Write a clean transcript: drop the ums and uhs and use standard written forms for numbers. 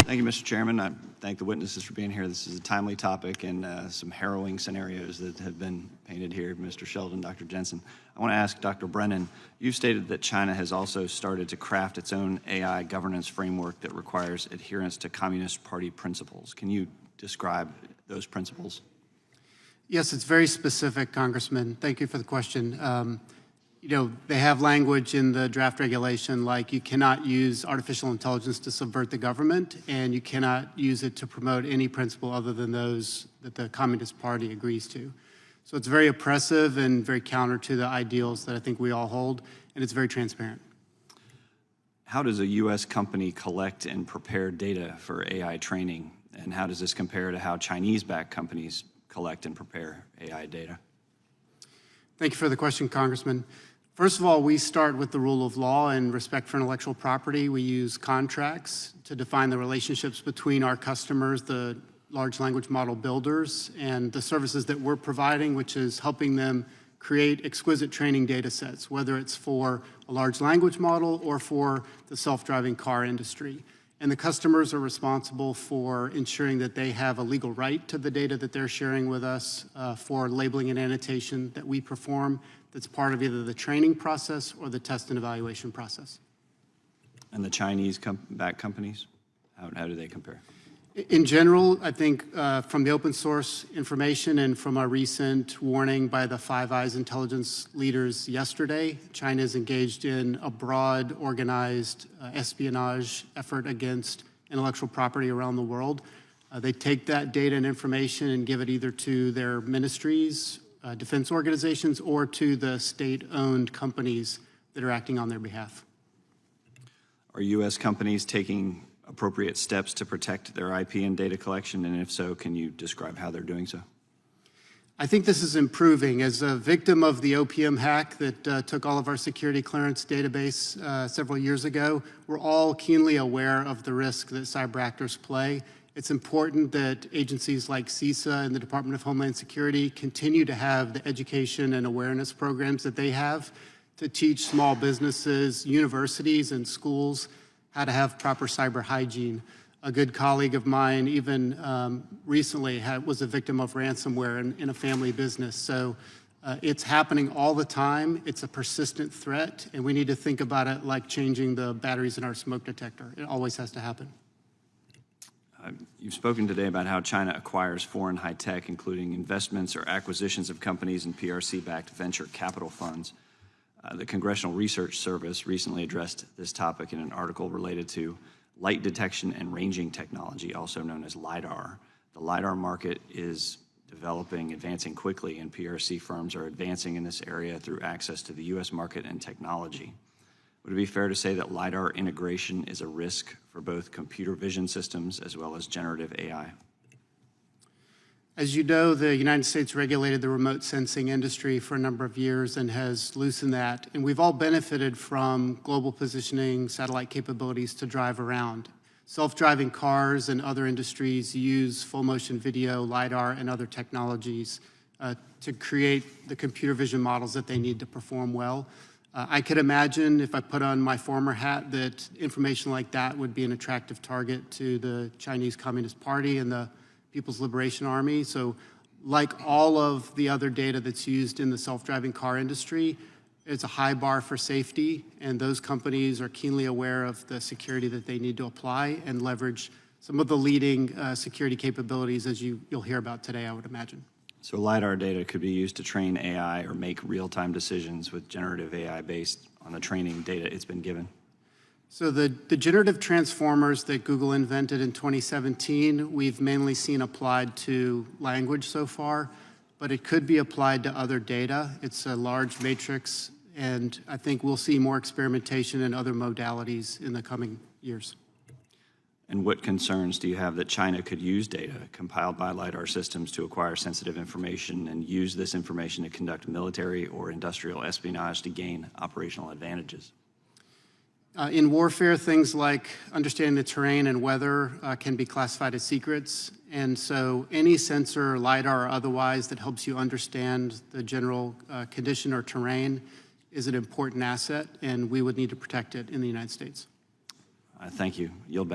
Thank you, Mr. Chairman. I thank the witnesses for being here. This is a timely topic and some harrowing scenarios that have been painted here, Mr. Sheldon, Dr. Jensen. I want to ask Dr. Brennan, you've stated that China has also started to craft its own AI governance framework that requires adherence to Communist Party principles. Can you describe those principles? Yes, it's very specific, Congressman. Thank you for the question. They have language in the draft regulation like you cannot use artificial intelligence to subvert the government, and you cannot use it to promote any principle other than those that the Communist Party agrees to. So it's very oppressive and very counter to the ideals that I think we all hold, and it's very transparent. How does a U.S. company collect and prepare data for AI training, and how does this compare to how Chinese-backed companies collect and prepare AI data? Thank you for the question, Congressman. First of all, we start with the rule of law and respect for intellectual property. We use contracts to define the relationships between our customers, the large language model builders, and the services that we're providing, which is helping them create exquisite training data sets, whether it's for a large language model or for the self-driving car industry. And the customers are responsible for ensuring that they have a legal right to the data that they're sharing with us for labeling and annotation that we perform that's part of either the training process or the test and evaluation process. And the Chinese-backed companies, how do they compare? In general, I think from the open source information and from a recent warning by the Five Eyes intelligence leaders yesterday, China is engaged in a broad, organized espionage effort against intellectual property around the world. They take that data and information and give it either to their ministries, defense organizations, or to the state-owned companies that are acting on their behalf. Are U.S. companies taking appropriate steps to protect their IP and data collection? And if so, can you describe how they're doing so? I think this is improving. As a victim of the OPM hack that took all of our security clearance database several years ago, we're all keenly aware of the risk that cyber actors play. It's important that agencies like CISA and the Department of Homeland Security continue to have the education and awareness programs that they have to teach small businesses, universities, and schools how to have proper cyber hygiene. A good colleague of mine even recently was a victim of ransomware in a family business. So it's happening all the time. It's a persistent threat, and we need to think about it like changing the batteries in our smoke detector. It always has to happen. You've spoken today about how China acquires foreign high tech, including investments or acquisitions of companies and PRC-backed venture capital funds. The Congressional Research Service recently addressed this topic in an article related to light detection and ranging technology, also known as LiDAR. The LiDAR market is advancing quickly, and PRC firms are advancing in this area through access to the U.S. market and technology. Would it be fair to say that LiDAR integration is a risk for both computer vision systems as well as generative AI? As you know, the United States regulated the remote sensing industry for a number of years and has loosened that. And we've all benefited from global positioning, satellite capabilities to drive around. Self-driving cars and other industries use full motion video, LiDAR, and other technologies to create the computer vision models that they need to perform well. I could imagine, if I put on my former hat, that information like that would be an attractive target to the Chinese Communist Party and the People's Liberation Army. So like all of the other data that's used in the self-driving car industry, it's a high bar for safety, and those companies are keenly aware of the security that they need to apply and leverage some of the leading security capabilities, as you'll hear about today, I would imagine. So LiDAR data could be used to train AI or make real-time decisions with generative AI based on the training data it's been given? So the generative transformers that Google invented in 2017, we've mainly seen applied to language so far, but it could be applied to other data. It's a large matrix, and I think we'll see more experimentation in other modalities in the coming years. And what concerns do you have that China could use data compiled by LiDAR systems to acquire sensitive information and use this information to conduct military or industrial espionage to gain operational advantages? In warfare, things like understanding the terrain and weather can be classified as secrets. And so any sensor, LiDAR or otherwise, that helps you understand the general condition or terrain is an important asset, and we would need to protect it in the United States. Thank you. Yield back.